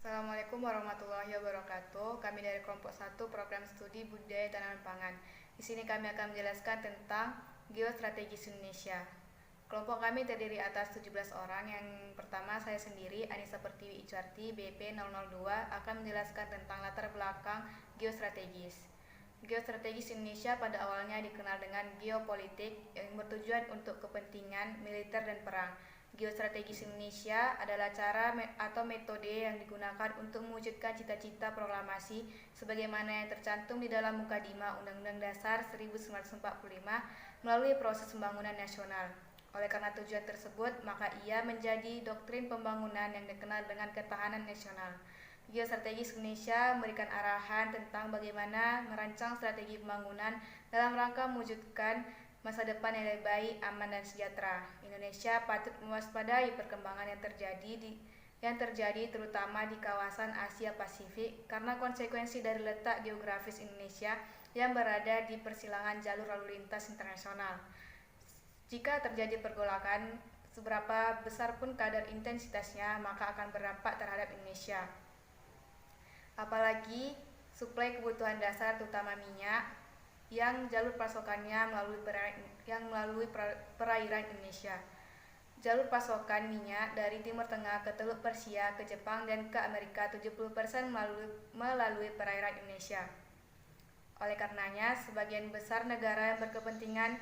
Assalamualaikum warahmatullahi wabarakatuh. Kami dari kelompok 1 program studi budidaya tanaman pangan. Di sini kami akan menjelaskan tentang geostrategis Indonesia. Kelompok kami terdiri atas 17 orang. Yang pertama saya sendiri, Anissa Pertiwi Icarti, BP 002, akan menjelaskan tentang latar belakang geostrategis. Geostrategis Indonesia pada awalnya dikenal dengan geopolitik yang bertujuan untuk kepentingan militer dan perang. Geostrategis Indonesia adalah cara atau metode yang digunakan untuk mewujudkan cita-cita proklamasi sebagaimana yang tercantum di dalam Mukadimah Undang-Undang Dasar 1945 melalui proses pembangunan nasional. Oleh karena tujuan tersebut, maka ia menjadi doktrin pembangunan yang dikenal dengan ketahanan nasional. Geostrategis Indonesia memberikan arahan tentang bagaimana merancang strategi pembangunan dalam rangka mewujudkan masa depan yang lebih baik, aman, dan sejahtera. Indonesia patut mewaspadai perkembangan yang terjadi terutama di kawasan Asia Pasifik karena konsekuensi dari letak geografis Indonesia yang berada di persilangan jalur lalu lintas internasional. Jika terjadi pergolakan, seberapa besar pun kadar intensitasnya, maka akan berdampak terhadap Indonesia. Apalagi suplai kebutuhan dasar terutama minyak yang jalur pasokannya melalui perairan Indonesia. Jalur pasokan minyak dari Timur Tengah ke Teluk Persia, ke Jepang, dan ke Amerika 70% melalui perairan Indonesia. Oleh karenanya, sebagian besar negara yang berkepentingan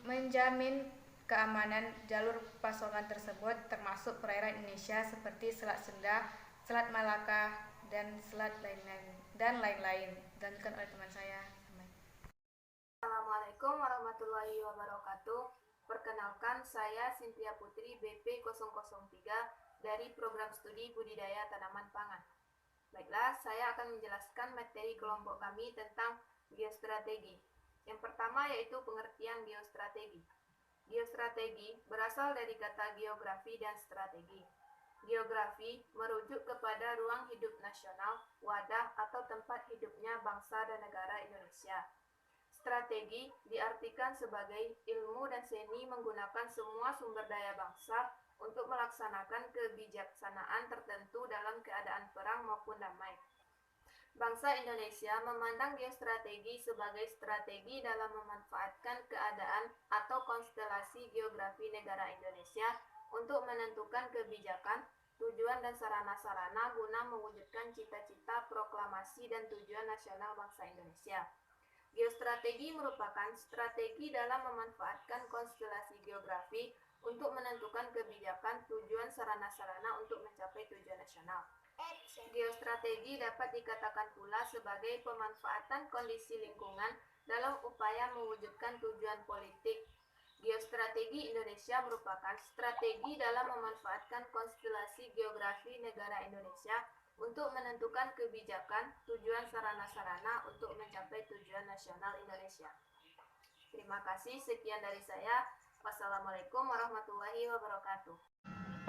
menjamin keamanan jalur pasokan tersebut, termasuk perairan Indonesia seperti Selat Sunda, Selat Malaka, dan selat lain-lain. Dilanjutkan oleh teman saya. Assalamualaikum warahmatullahi wabarakatuh. Perkenalkan, saya Cynthia Putri, BP 003 dari program studi budidaya tanaman pangan. Baiklah, saya akan menjelaskan materi kelompok kami tentang geostrategi. Yang pertama yaitu pengertian geostrategi. Geostrategi berasal dari kata geografi dan strategi. Geografi merujuk kepada ruang hidup nasional, wadah atau tempat hidupnya bangsa dan negara Indonesia. Strategi diartikan sebagai ilmu dan seni menggunakan semua sumber daya bangsa untuk melaksanakan kebijaksanaan tertentu dalam keadaan perang maupun damai. Bangsa Indonesia memandang geostrategi sebagai strategi dalam memanfaatkan keadaan atau konstelasi geografi negara Indonesia untuk menentukan kebijakan, tujuan dan sarana-sarana guna mewujudkan cita-cita, proklamasi, dan tujuan nasional bangsa Indonesia. Geostrategi merupakan strategi dalam memanfaatkan konstelasi geografi untuk menentukan kebijakan, tujuan, sarana-sarana untuk mencapai tujuan nasional. Geostrategi dapat dikatakan pula sebagai pemanfaatan kondisi lingkungan dalam upaya mewujudkan tujuan politik. Geostrategi Indonesia merupakan strategi dalam memanfaatkan konstelasi geografi negara Indonesia untuk menentukan kebijakan, tujuan, sarana-sarana untuk mencapai tujuan nasional Indonesia. Terima kasih, sekian dari saya. Wassalamualaikum warahmatullahi wabarakatuh.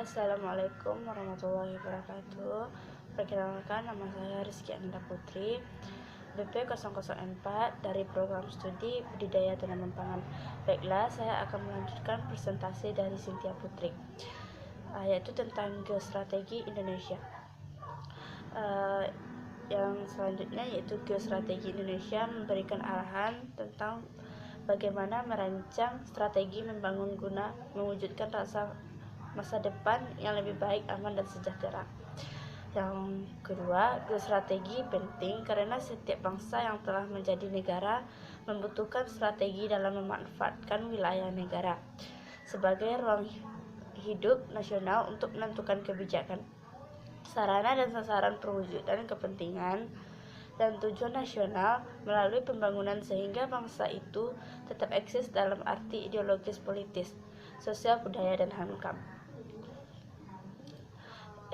Assalamualaikum warahmatullahi wabarakatuh. Perkenalkan, nama saya Rizky Ananda Putri, BP 004 dari program studi budidaya tanaman pangan. Baiklah, saya akan melanjutkan presentasi dari Cynthia Putri, yaitu tentang geostrategi Indonesia. Yang selanjutnya yaitu geostrategi Indonesia memberikan arahan tentang bagaimana merancang strategi membangun guna mewujudkan masa depan yang lebih baik, aman, dan sejahtera. Yang kedua, geostrategi penting karena setiap bangsa yang telah menjadi negara membutuhkan strategi dalam memanfaatkan wilayah negara sebagai ruang hidup nasional untuk menentukan kebijakan, sarana dan sasaran perwujudan kepentingan dan tujuan nasional melalui pembangunan sehingga bangsa itu tetap eksis dalam arti ideologis, politis, sosial, budaya, dan HAM.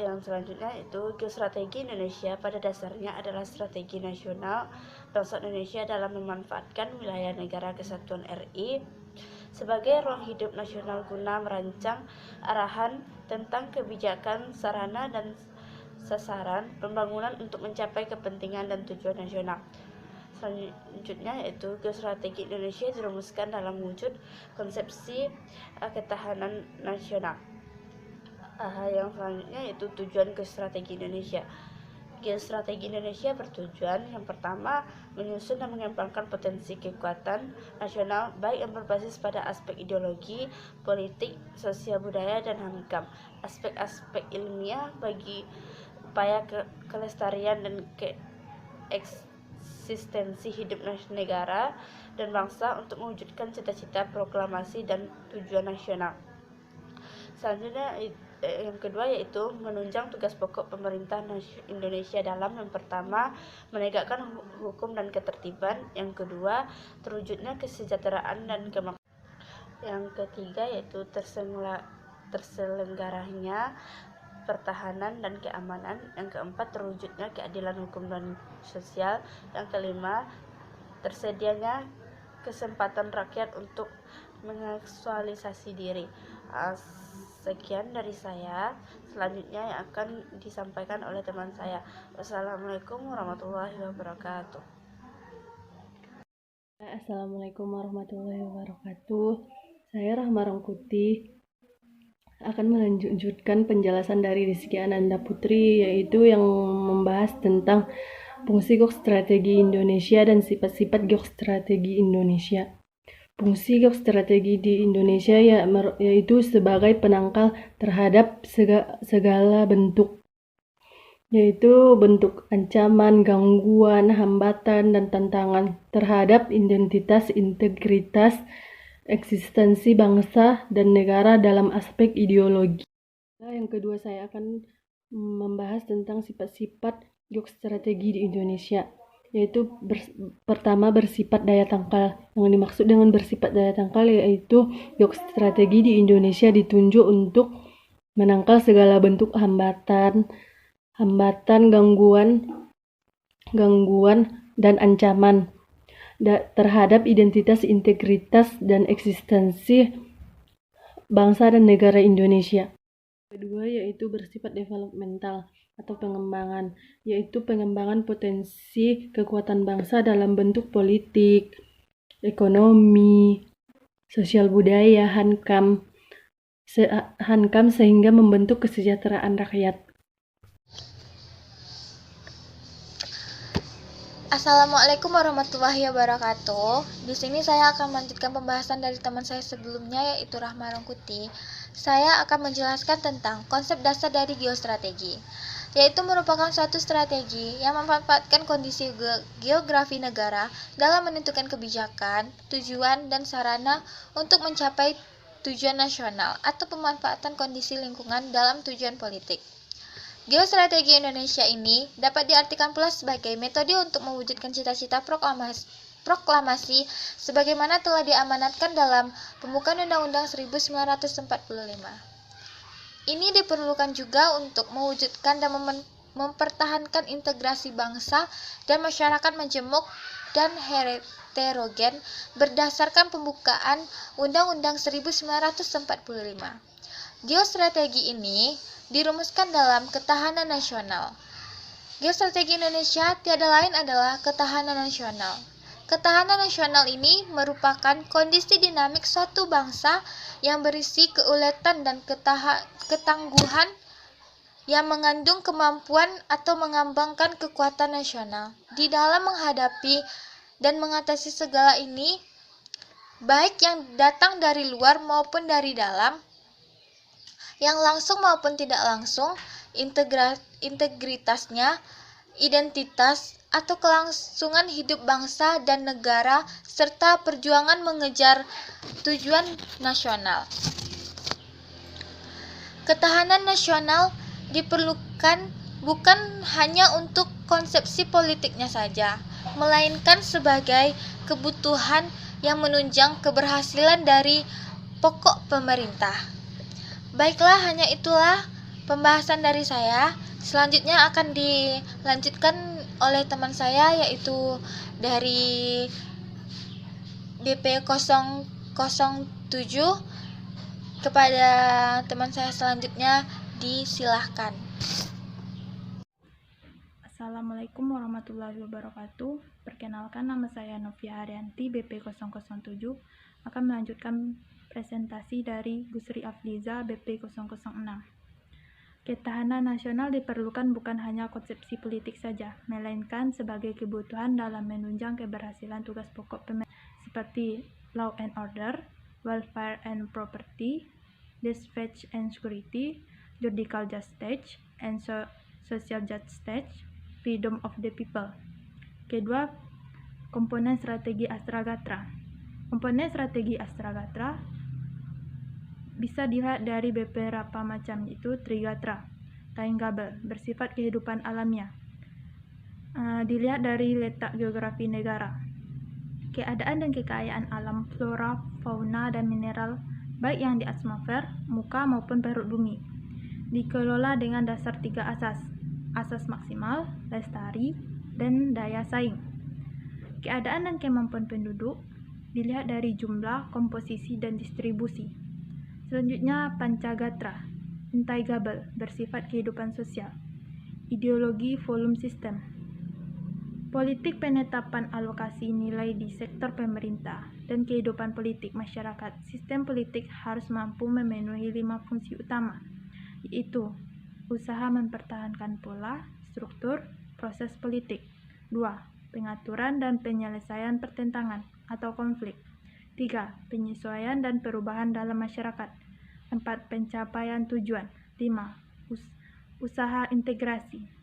Yang selanjutnya itu geostrategi Indonesia pada dasarnya adalah strategi nasional bangsa Indonesia dalam memanfaatkan wilayah negara kesatuan RI sebagai ruang hidup nasional guna merancang arahan tentang kebijakan, sarana, dan sasaran pembangunan untuk mencapai kepentingan dan tujuan nasional. Selanjutnya yaitu geostrategi Indonesia dirumuskan dalam wujud konsepsi ketahanan nasional. Yang selanjutnya yaitu tujuan geostrategi Indonesia. Geostrategi Indonesia bertujuan yang pertama menyusun dan mengembangkan potensi kekuatan nasional baik yang berbasis pada aspek ideologi, politik, sosial budaya, dan HANKAM, aspek-aspek ilmiah bagi upaya kelestarian dan eksistensi hidup negara dan bangsa untuk mewujudkan cita-cita, proklamasi, dan tujuan nasional. Selanjutnya yang kedua yaitu menunjang tugas pokok pemerintah Indonesia dalam yang pertama menegakkan hukum dan ketertiban, yang kedua terwujudnya kesejahteraan dan kemakmuran, yang ketiga yaitu terselenggaranya pertahanan dan keamanan, yang keempat terwujudnya keadilan hukum dan sosial, yang kelima tersedianya kesempatan rakyat untuk mengaktualisasi diri. Sekian dari saya. Selanjutnya yang akan disampaikan oleh teman saya. Wassalamualaikum warahmatullahi wabarakatuh. Assalamualaikum warahmatullahi wabarakatuh. Saya Rahma Rangkuti akan melanjutkan penjelasan dari Rizky Ananda Putri, yaitu yang membahas tentang fungsi geostrategi Indonesia dan sifat-sifat geostrategi Indonesia. Fungsi geostrategi di Indonesia yaitu sebagai penangkal terhadap segala bentuk, yaitu bentuk ancaman, gangguan, hambatan, dan tantangan terhadap identitas, integritas, eksistensi bangsa dan negara dalam aspek ideologi. Yang kedua, saya akan membahas tentang sifat-sifat geostrategi di Indonesia, yaitu pertama bersifat daya tangkal. Yang dimaksud dengan bersifat daya tangkal yaitu geostrategi di Indonesia ditunjuk untuk menangkal segala bentuk hambatan, gangguan dan ancaman terhadap identitas, integritas, dan eksistensi bangsa dan negara Indonesia. Kedua yaitu bersifat developmental atau pengembangan, yaitu pengembangan potensi kekuatan bangsa dalam bentuk politik, ekonomi, sosial budaya, HANKAM sehingga membentuk kesejahteraan rakyat. Assalamualaikum warahmatullahi wabarakatuh. Di sini saya akan melanjutkan pembahasan dari teman saya sebelumnya, yaitu Rahma Rangkuti. Saya akan menjelaskan tentang konsep dasar dari geostrategi, yaitu merupakan suatu strategi yang memanfaatkan kondisi geografi negara dalam menentukan kebijakan, tujuan, dan sarana untuk mencapai tujuan nasional atau pemanfaatan kondisi lingkungan dalam tujuan politik. Geostrategi Indonesia ini dapat diartikan pula sebagai metode untuk mewujudkan cita-cita proklamasi sebagaimana telah diamanatkan dalam pembukaan Undang-Undang 1945. Ini diperlukan juga untuk mewujudkan dan mempertahankan integrasi bangsa dan masyarakat majemuk dan heterogen berdasarkan pembukaan Undang-Undang 1945. Geostrategi ini dirumuskan dalam ketahanan nasional. Geostrategi Indonesia tiada lain adalah ketahanan nasional. Ketahanan nasional ini merupakan kondisi dinamik suatu bangsa yang berisi keuletan dan ketangguhan yang mengandung kemampuan atau mengembangkan kekuatan nasional di dalam menghadapi dan mengatasi segala ini, baik yang datang dari luar maupun dari dalam, yang langsung maupun tidak langsung, integritasnya, identitas, atau kelangsungan hidup bangsa dan negara, serta perjuangan mengejar tujuan nasional. Ketahanan nasional diperlukan bukan hanya untuk konsepsi politiknya saja, melainkan sebagai kebutuhan yang menunjang keberhasilan dari pokok pemerintah. Baiklah, hanya itulah pembahasan dari saya. Selanjutnya akan dilanjutkan oleh teman saya, yaitu dari BP 007. Kepada teman saya selanjutnya, disilahkan. Assalamualaikum warahmatullahi wabarakatuh. Perkenalkan, nama saya Novia Haryanti, BP 007, akan melanjutkan presentasi dari Gusri Afliza, BP 006. Ketahanan nasional diperlukan bukan hanya konsepsi politik saja, melainkan sebagai kebutuhan dalam menunjang keberhasilan tugas pokok pemerintah seperti law and order, welfare and property, dispatch and security, judicial justice, and social justice, freedom of the people. Kedua, komponen strategi Astragatra. Komponen strategi Astragatra bisa dilihat dari beberapa macam, yaitu Trigatra, time gable, bersifat kehidupan alamiah. Dilihat dari letak geografi negara. Keadaan dan kekayaan alam, flora, fauna, dan mineral, baik yang di atmosfer, muka maupun perut bumi, dikelola dengan dasar 3 asas. Asas maksimal, lestari, dan daya saing. Keadaan dan kemampuan penduduk dilihat dari jumlah, komposisi, dan distribusi. Selanjutnya, Pancagatra, Intaigable, bersifat kehidupan sosial. Ideologi volume system. Politik penetapan alokasi nilai di sektor pemerintah dan kehidupan politik masyarakat. Sistem politik harus mampu memenuhi 5 fungsi utama, yaitu usaha mempertahankan pola, struktur, proses politik. 2. Pengaturan dan penyelesaian pertentangan atau konflik. 3. Penyesuaian dan perubahan dalam masyarakat. 4. Pencapaian tujuan. 5. Usaha integrasi.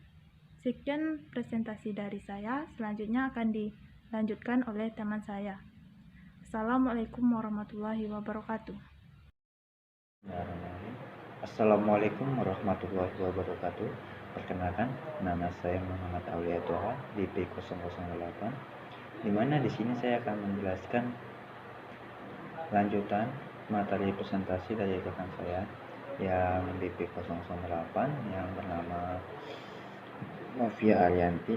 Sekian presentasi dari saya, selanjutnya akan dilanjutkan oleh teman saya. Assalamualaikum warahmatullahi wabarakatuh. Assalamualaikum warahmatullahi wabarakatuh. Perkenalkan, nama saya Muhammad Aulia Toha, BP008, di mana di sini saya akan menjelaskan lanjutan materi presentasi dari rekan saya yang BP008 yang bernama Novia Arianti,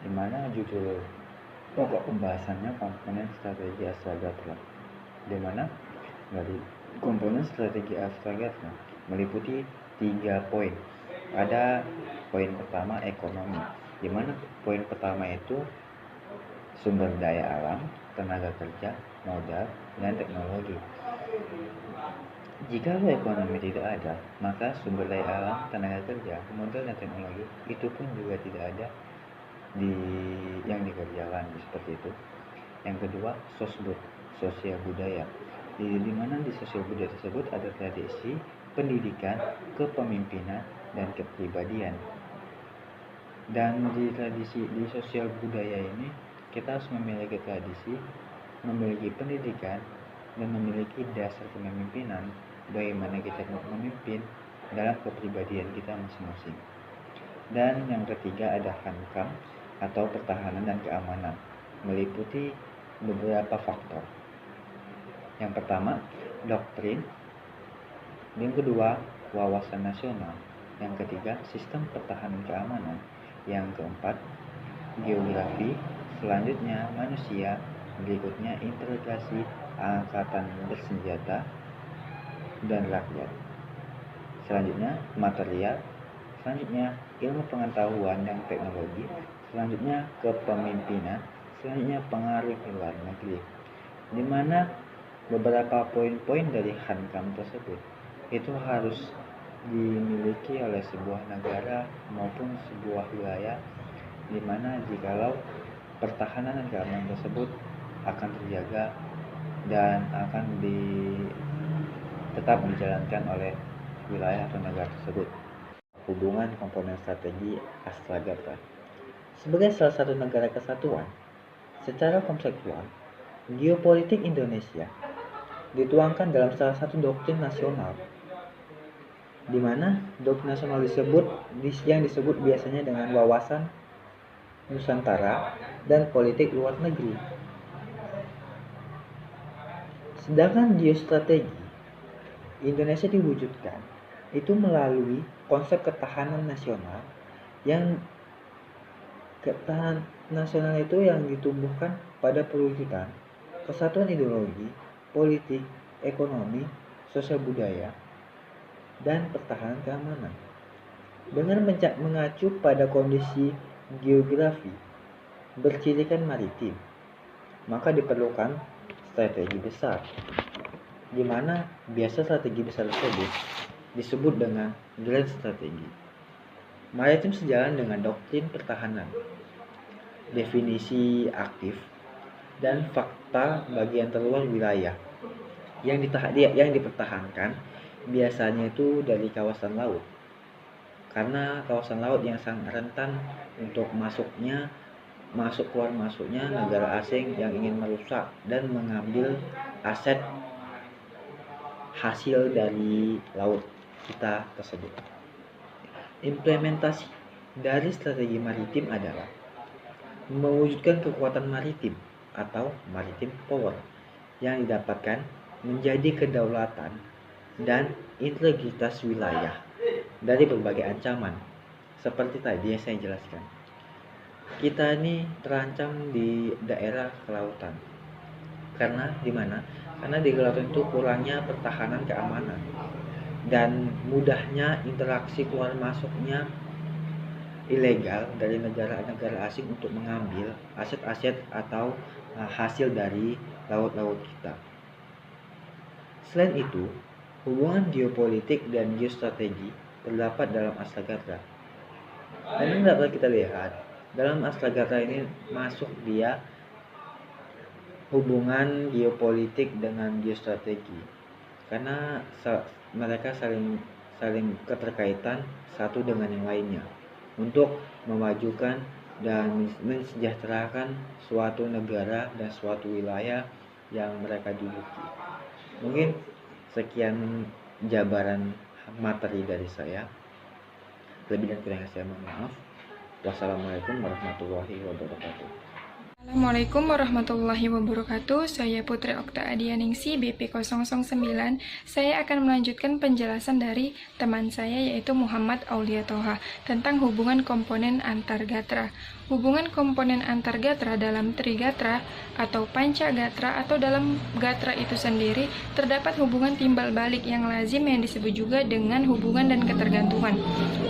di mana judul pokok pembahasannya komponen strategi Astragatra, di mana dari komponen strategi Astragatra meliputi 3 poin. Ada poin pertama, ekonomi, di mana poin pertama itu sumber daya alam, tenaga kerja, modal, dan teknologi. Jika ekonomi tidak ada, maka sumber daya alam, tenaga kerja, modal, dan teknologi itu pun juga tidak ada yang dikerjakan, seperti itu. Yang kedua, sosbud, sosial budaya, di mana di sosial budaya tersebut ada tradisi, pendidikan, kepemimpinan, dan kepribadian. Dan di sosial budaya ini kita harus memiliki tradisi, memiliki pendidikan, dan memiliki dasar kepemimpinan, bagaimana kita memimpin dalam kepribadian kita masing-masing. Dan yang ketiga ada hankam atau pertahanan dan keamanan, meliputi beberapa faktor. Yang pertama, doktrin. Yang kedua, wawasan nasional. Yang ketiga, sistem pertahanan keamanan. Yang keempat, geografi. Selanjutnya, manusia. Berikutnya, integrasi angkatan bersenjata dan rakyat. Selanjutnya, material. Selanjutnya, ilmu pengetahuan dan teknologi. Selanjutnya, kepemimpinan. Selanjutnya, pengaruh luar negeri. Di mana beberapa poin-poin dari hankam tersebut itu harus dimiliki oleh sebuah negara maupun sebuah wilayah, di mana jikalau pertahanan dan keamanan tersebut akan terjaga dan akan tetap dijalankan oleh wilayah atau negara tersebut. Hubungan komponen strategi Astragatra. Sebagai salah satu negara kesatuan, secara konseptual, geopolitik Indonesia dituangkan dalam salah satu doktrin nasional, di mana doktrin nasional yang disebut biasanya dengan wawasan Nusantara dan politik luar negeri. Sedangkan geostrategi Indonesia diwujudkan itu melalui konsep ketahanan nasional, yang ketahanan nasional itu yang ditumbuhkan pada perwujudan kesatuan ideologi, politik, ekonomi, sosial budaya, dan pertahanan keamanan. Dengan mengacu pada kondisi geografi bercirikan maritim, maka diperlukan strategi besar, di mana biasa strategi besar tersebut disebut dengan grand strategi. Maritim sejalan dengan doktrin pertahanan, definisi aktif, dan fakta bagian terluar wilayah yang dipertahankan biasanya itu dari kawasan laut. Karena kawasan laut yang sangat rentan untuk keluar masuknya negara asing yang ingin merusak dan mengambil aset hasil dari laut kita tersebut. Implementasi dari strategi maritim adalah mewujudkan kekuatan maritim atau maritime power yang didapatkan menjadi kedaulatan dan integritas wilayah dari berbagai ancaman. Seperti tadi yang saya jelaskan, kita ini terancam di daerah kelautan. Karena di mana? Karena di kelautan itu kurangnya pertahanan keamanan dan mudahnya interaksi keluar masuknya ilegal dari negara-negara asing untuk mengambil aset-aset atau hasil dari laut-laut kita. Selain itu, hubungan geopolitik dan geostrategi terdapat dalam Astragatra. Dan ini dapat kita lihat, dalam Astragatra ini masuk dia hubungan geopolitik dengan geostrategi. Karena mereka saling keterkaitan satu dengan yang lainnya untuk memajukan dan mensejahterakan suatu negara dan suatu wilayah yang mereka duduki. Mungkin sekian jabaran materi dari saya. Lebih dan kurangnya saya mohon maaf. Wassalamualaikum warahmatullahi wabarakatuh. Assalamualaikum warahmatullahi wabarakatuh. Saya Putri Okta Adianingsi, BP 009. Saya akan melanjutkan penjelasan dari teman saya yaitu Muhammad Aulia Toha tentang hubungan komponen antar gatra. Hubungan komponen antar gatra dalam trigatra atau pancagatra atau dalam gatra itu sendiri terdapat hubungan timbal balik yang lazim yang disebut juga dengan hubungan dan ketergantungan.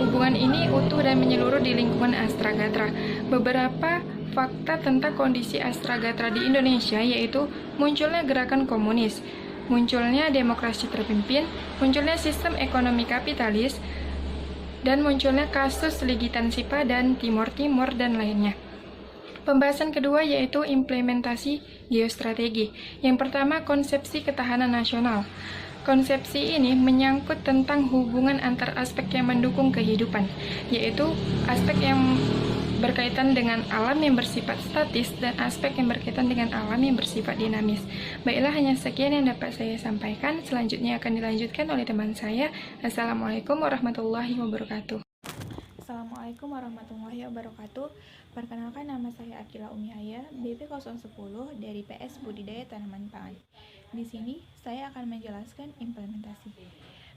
Hubungan ini utuh dan menyeluruh di lingkungan astragatra. Beberapa fakta tentang kondisi astragatra di Indonesia yaitu munculnya gerakan komunis, munculnya demokrasi terpimpin, munculnya sistem ekonomi kapitalis, dan munculnya kasus Ligitan Sipa dan Timor Timur dan lainnya. Pembahasan kedua yaitu implementasi geostrategi. Yang pertama, konsepsi ketahanan nasional. Konsepsi ini menyangkut tentang hubungan antar aspek yang mendukung kehidupan, yaitu aspek yang berkaitan dengan alam yang bersifat statis dan aspek yang berkaitan dengan alam yang bersifat dinamis. Baiklah, hanya sekian yang dapat saya sampaikan. Selanjutnya akan dilanjutkan oleh teman saya. Assalamualaikum warahmatullahi wabarakatuh. Assalamualaikum warahmatullahi wabarakatuh. Perkenalkan, nama saya Akila Umihaya, BP 010 dari PS Budidaya Tanaman Pangan. Di sini saya akan menjelaskan implementasi.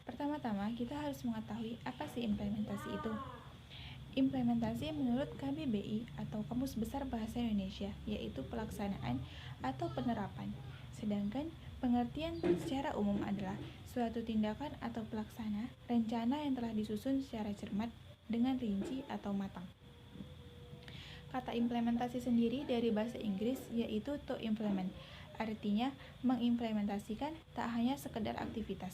Pertama-tama kita harus mengetahui apa sih implementasi itu. Implementasi menurut KBBI atau Kamus Besar Bahasa Indonesia yaitu pelaksanaan atau penerapan. Sedangkan pengertian secara umum adalah suatu tindakan atau pelaksana rencana yang telah disusun secara cermat dengan rinci atau matang. Kata implementasi sendiri dari bahasa Inggris yaitu to implement. Artinya mengimplementasikan tak hanya sekedar aktivitas.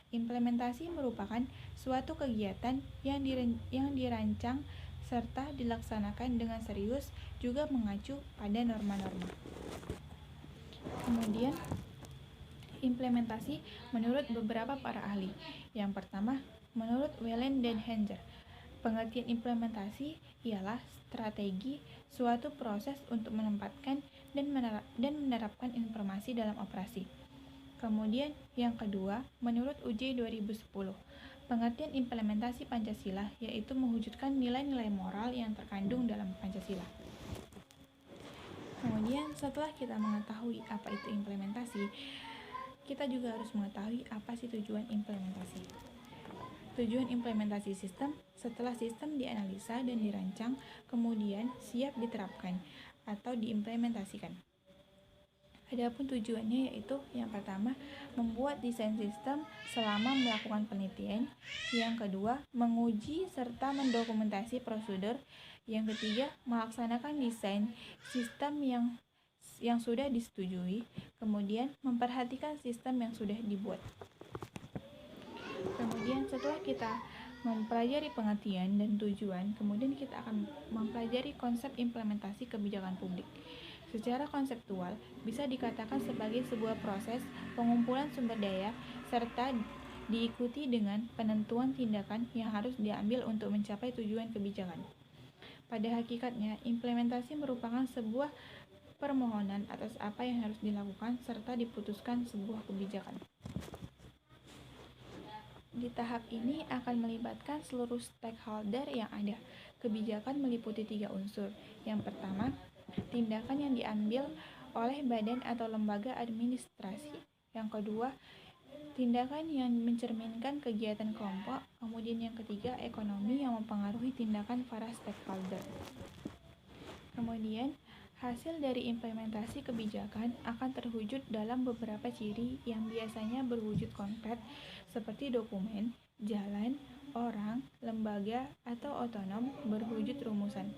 Implementasi merupakan suatu kegiatan yang dirancang serta dilaksanakan dengan serius, juga mengacu pada norma-norma. Kemudian, implementasi menurut beberapa para ahli. Yang pertama, menurut Whelan dan Henzer, pengertian implementasi ialah strategi suatu proses untuk menempatkan dan menerapkan informasi dalam operasi. Kemudian yang kedua, menurut UJ 2010, pengertian implementasi Pancasila yaitu mewujudkan nilai-nilai moral yang terkandung dalam Pancasila. Kemudian setelah kita mengetahui apa itu implementasi, kita juga harus mengetahui apa sih tujuan implementasi. Tujuan implementasi sistem, setelah sistem dianalisa dan dirancang, kemudian siap diterapkan atau diimplementasikan. Adapun tujuannya yaitu yang pertama, membuat desain sistem selama melakukan penelitian. Yang kedua, menguji serta mendokumentasi prosedur. Yang ketiga, melaksanakan desain sistem yang sudah disetujui. Kemudian, memperhatikan sistem yang sudah dibuat. Kemudian setelah kita mempelajari pengertian dan tujuan, kemudian kita akan mempelajari konsep implementasi kebijakan publik. Secara konseptual, bisa dikatakan sebagai sebuah proses pengumpulan sumber daya serta diikuti dengan penentuan tindakan yang harus diambil untuk mencapai tujuan kebijakan. Pada hakikatnya, implementasi merupakan sebuah permohonan atas apa yang harus dilakukan serta diputuskan sebuah kebijakan. Di tahap ini akan melibatkan seluruh stakeholder yang ada. Kebijakan meliputi 3 unsur. Yang pertama, tindakan yang diambil oleh badan atau lembaga administrasi. Yang kedua, tindakan yang mencerminkan kegiatan kelompok. Kemudian yang ketiga, ekonomi yang mempengaruhi tindakan para stakeholder. Kemudian, hasil dari implementasi kebijakan akan terwujud dalam beberapa ciri yang biasanya berwujud konkret seperti dokumen, jalan, orang, lembaga, atau otonom berwujud rumusan,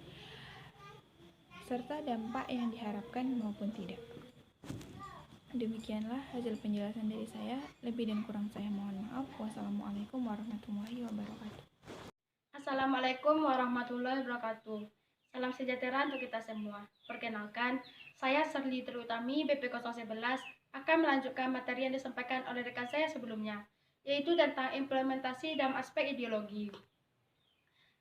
serta dampak yang diharapkan maupun tidak. Demikianlah hasil penjelasan dari saya. Lebih dan kurang saya mohon maaf. Wassalamualaikum warahmatullahi wabarakatuh. Assalamualaikum warahmatullahi wabarakatuh. Salam sejahtera untuk kita semua. Perkenalkan, saya Serli Terutami BP011 akan melanjutkan materi yang disampaikan oleh rekan saya sebelumnya, yaitu tentang implementasi dalam aspek ideologi.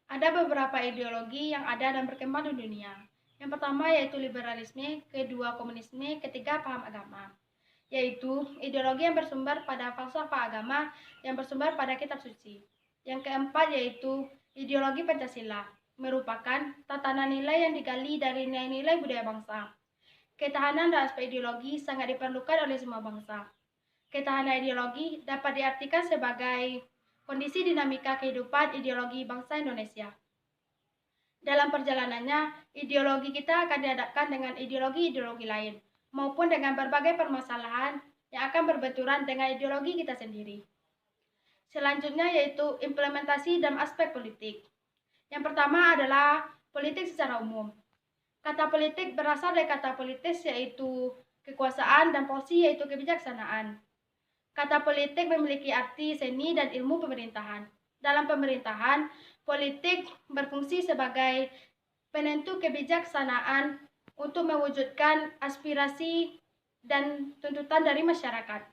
Ada beberapa ideologi yang ada dan berkembang di dunia. Yang pertama yaitu liberalisme, kedua komunisme, ketiga paham agama. Yaitu ideologi yang bersumber pada falsafah agama yang bersumber pada kitab suci. Yang keempat yaitu ideologi Pancasila, merupakan tatanan nilai yang digali dari nilai-nilai budaya bangsa. Ketahanan dan aspek ideologi sangat diperlukan oleh semua bangsa. Ketahanan ideologi dapat diartikan sebagai kondisi dinamika kehidupan ideologi bangsa Indonesia. Dalam perjalanannya, ideologi kita akan dihadapkan dengan ideologi-ideologi lain, maupun dengan berbagai permasalahan yang akan berbenturan dengan ideologi kita sendiri. Selanjutnya yaitu implementasi dalam aspek politik. Yang pertama adalah politik secara umum. Kata politik berasal dari kata politis yaitu kekuasaan dan polisi yaitu kebijaksanaan. Kata politik memiliki arti seni dan ilmu pemerintahan. Dalam pemerintahan, politik berfungsi sebagai penentu kebijaksanaan untuk mewujudkan aspirasi dan tuntutan dari masyarakat.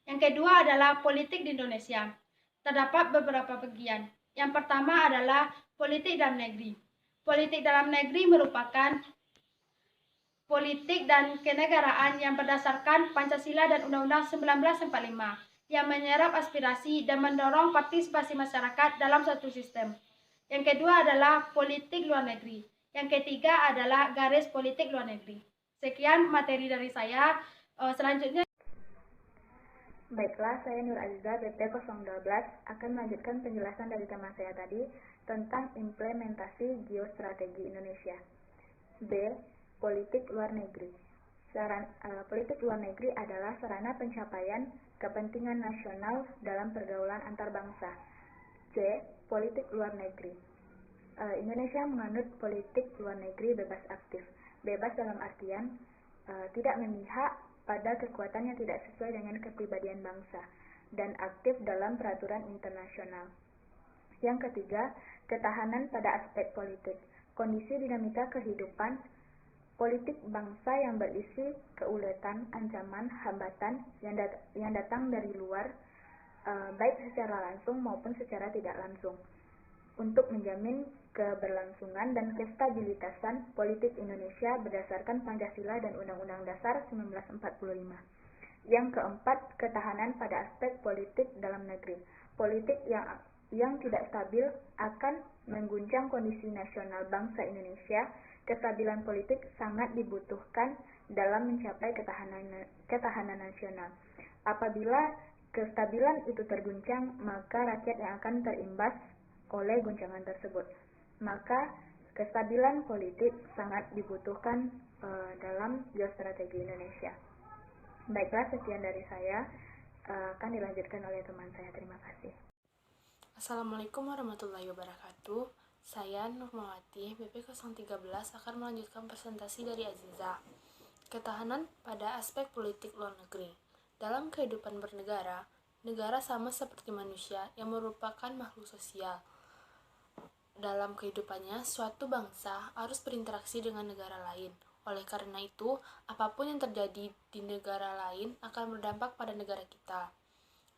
Yang kedua adalah politik di Indonesia. Terdapat beberapa bagian. Yang pertama adalah politik dalam negeri. Politik dalam negeri merupakan politik dan kenegaraan yang berdasarkan Pancasila dan Undang-Undang 1945 yang menyerap aspirasi dan mendorong partisipasi masyarakat dalam satu sistem. Yang kedua adalah politik luar negeri. Yang ketiga adalah garis politik luar negeri. Sekian materi dari saya. Selanjutnya Baiklah, saya Nur Aziza BP012 akan melanjutkan penjelasan dari teman saya tadi tentang implementasi geostrategi Indonesia. B. Politik luar negeri. Politik luar negeri adalah sarana pencapaian kepentingan nasional dalam pergaulan antar bangsa. C. Politik luar negeri. Indonesia menganut politik luar negeri bebas aktif. Bebas dalam artian tidak memihak pada kekuatan yang tidak sesuai dengan kepribadian bangsa, dan aktif dalam peraturan internasional. Yang ketiga, ketahanan pada aspek politik. Kondisi dinamika kehidupan politik bangsa yang berisi keuletan, ancaman, hambatan yang datang dari luar, baik secara langsung maupun secara tidak langsung, untuk menjamin keberlangsungan dan kestabilitasan politik Indonesia berdasarkan Pancasila dan Undang-Undang Dasar 1945. Yang keempat, ketahanan pada aspek politik dalam negeri. Politik yang tidak stabil akan mengguncang kondisi nasional bangsa Indonesia. Kestabilan politik sangat dibutuhkan dalam mencapai ketahanan nasional. Apabila kestabilan itu terguncang, maka rakyat yang akan terimbas oleh guncangan tersebut. Maka kestabilan politik sangat dibutuhkan dalam geostrategi Indonesia. Baiklah, sekian dari saya. Akan dilanjutkan oleh teman saya. Terima kasih. Assalamualaikum warahmatullahi wabarakatuh. Saya Nurmawati, BP013 akan melanjutkan presentasi dari Aziza. Ketahanan pada aspek politik luar negeri. Dalam kehidupan bernegara, Negara sama seperti manusia yang merupakan makhluk sosial. Dalam kehidupannya, suatu bangsa harus berinteraksi dengan negara lain. Oleh karena itu, apapun yang terjadi di negara lain akan berdampak pada negara kita.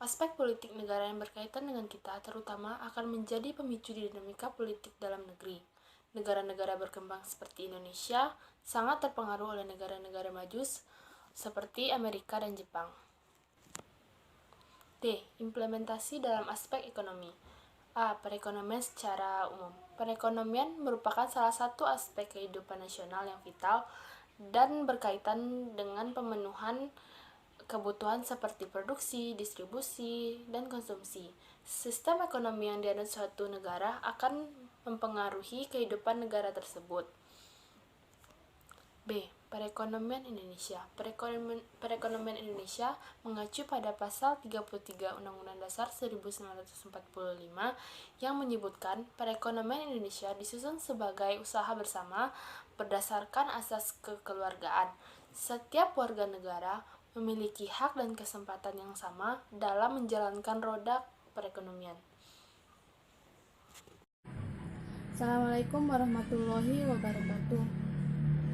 Aspek politik negara yang berkaitan dengan kita terutama akan menjadi pemicu dinamika politik dalam negeri. Negara-negara berkembang seperti Indonesia sangat terpengaruh oleh negara-negara maju seperti Amerika dan Jepang. D. Implementasi dalam aspek ekonomi. A. Perekonomian secara umum. Perekonomian merupakan salah satu aspek kehidupan nasional yang vital dan berkaitan dengan pemenuhan kebutuhan seperti produksi, distribusi, dan konsumsi. Sistem ekonomi yang dianut suatu negara akan mempengaruhi kehidupan negara tersebut. B. Perekonomian Indonesia. Perekonomian Indonesia mengacu pada pasal 33 Undang-Undang Dasar 1945 yang menyebutkan perekonomian Indonesia disusun sebagai usaha bersama berdasarkan asas kekeluargaan. Setiap warga negara memiliki hak dan kesempatan yang sama dalam menjalankan roda perekonomian. Assalamualaikum warahmatullahi wabarakatuh.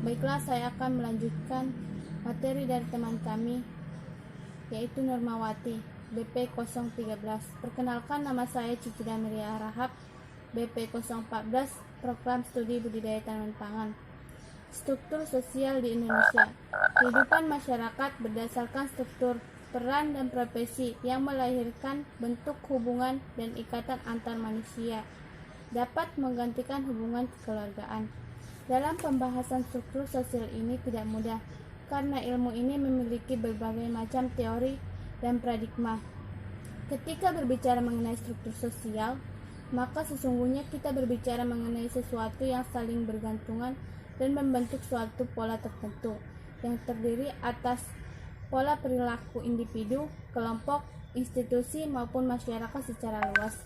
Baiklah, saya akan melanjutkan materi dari teman kami, yaitu Nurmawati, BP 013. Perkenalkan, nama saya Cici Damiria Rahab, BP 014, Program Studi Budidaya Tanaman Pangan. Struktur sosial di Indonesia. Kehidupan masyarakat berdasarkan struktur, peran dan profesi yang melahirkan bentuk hubungan dan ikatan antar manusia, dapat menggantikan hubungan kekeluargaan. Dalam pembahasan struktur sosial ini tidak mudah, karena ilmu ini memiliki berbagai macam teori dan paradigma. Ketika berbicara mengenai struktur sosial, maka sesungguhnya kita berbicara mengenai sesuatu yang saling bergantungan dan membentuk suatu pola tertentu, yang terdiri atas pola perilaku individu, kelompok, institusi, maupun masyarakat secara luas.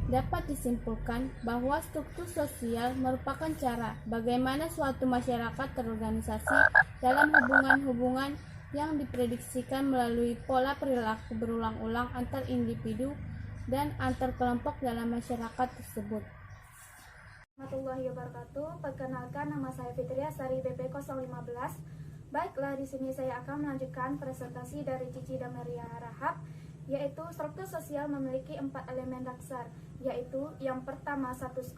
Dapat disimpulkan bahwa struktur sosial merupakan cara bagaimana suatu masyarakat terorganisasi dalam hubungan-hubungan yang diprediksikan melalui pola perilaku berulang-ulang antar individu dan antar kelompok dalam masyarakat tersebut. Warahmatullahi wabarakatuh. Perkenalkan, nama saya Fitria Sari, BP 015. Baiklah, di sini saya akan melanjutkan presentasi dari Cici Damiria Rahab, yaitu struktur sosial memiliki 4 elemen dasar, yaitu yang pertama status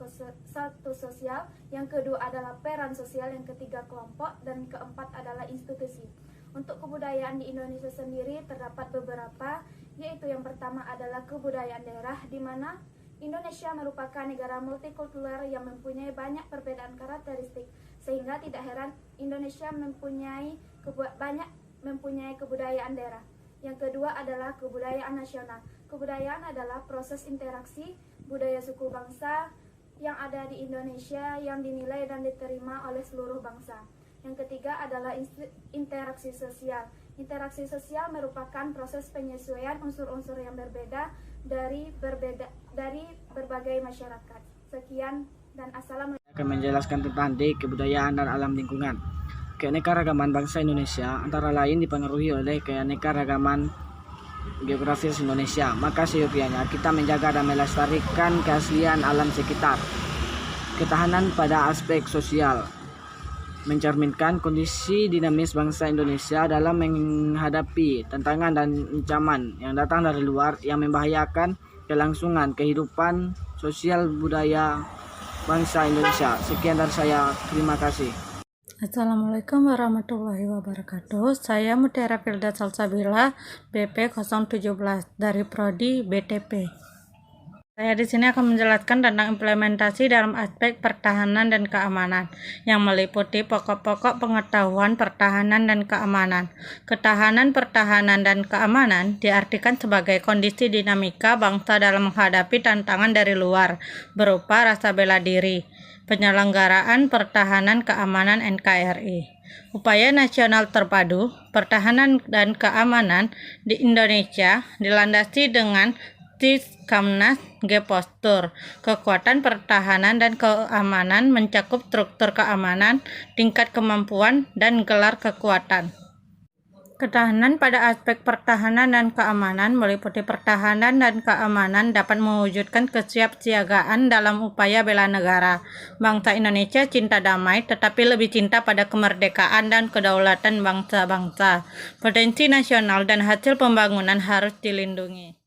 sosial, yang kedua adalah peran sosial, yang ketiga kelompok, dan keempat adalah institusi. Untuk kebudayaan di Indonesia sendiri terdapat beberapa, yaitu yang pertama adalah kebudayaan daerah, di mana Indonesia merupakan negara multikultural yang mempunyai banyak perbedaan karakteristik, sehingga tidak heran Indonesia mempunyai kebudayaan daerah. Yang kedua adalah kebudayaan nasional. Kebudayaan adalah proses interaksi budaya suku bangsa yang ada di Indonesia yang dinilai dan diterima oleh seluruh bangsa. Yang ketiga adalah interaksi sosial. Interaksi sosial merupakan proses penyesuaian unsur-unsur yang berbeda dari berbagai masyarakat. Sekian dan assalamualaikum. Akan menjelaskan tentang D, kebudayaan dan alam lingkungan. Keanekaragaman bangsa Indonesia antara lain dipengaruhi oleh keanekaragaman geografis Indonesia. Maka seyogianya kita menjaga dan melestarikan keaslian alam sekitar. Ketahanan pada aspek sosial mencerminkan kondisi dinamis bangsa Indonesia dalam menghadapi tantangan dan ancaman yang datang dari luar yang membahayakan kelangsungan kehidupan sosial budaya bangsa Indonesia. Sekian dari saya, terima kasih. Assalamualaikum warahmatullahi wabarakatuh. Saya Mutiara Firda Salsabila, BP 017 dari Prodi BTP. Saya di sini akan menjelaskan tentang implementasi dalam aspek pertahanan dan keamanan yang meliputi pokok-pokok pengetahuan pertahanan dan keamanan. Ketahanan, pertahanan, dan keamanan diartikan sebagai kondisi dinamika bangsa dalam menghadapi tantangan dari luar berupa rasa bela diri, penyelenggaraan pertahanan keamanan NKRI. Upaya nasional terpadu pertahanan dan keamanan di Indonesia dilandasi dengan Kamnas G Postur. Kekuatan pertahanan dan keamanan mencakup struktur keamanan, tingkat kemampuan, dan gelar kekuatan. Ketahanan pada aspek pertahanan dan keamanan meliputi pertahanan dan keamanan dapat mewujudkan kesiapsiagaan dalam upaya bela negara. Bangsa Indonesia cinta damai tetapi lebih cinta pada kemerdekaan dan kedaulatan bangsa-bangsa. Potensi nasional dan hasil pembangunan harus dilindungi.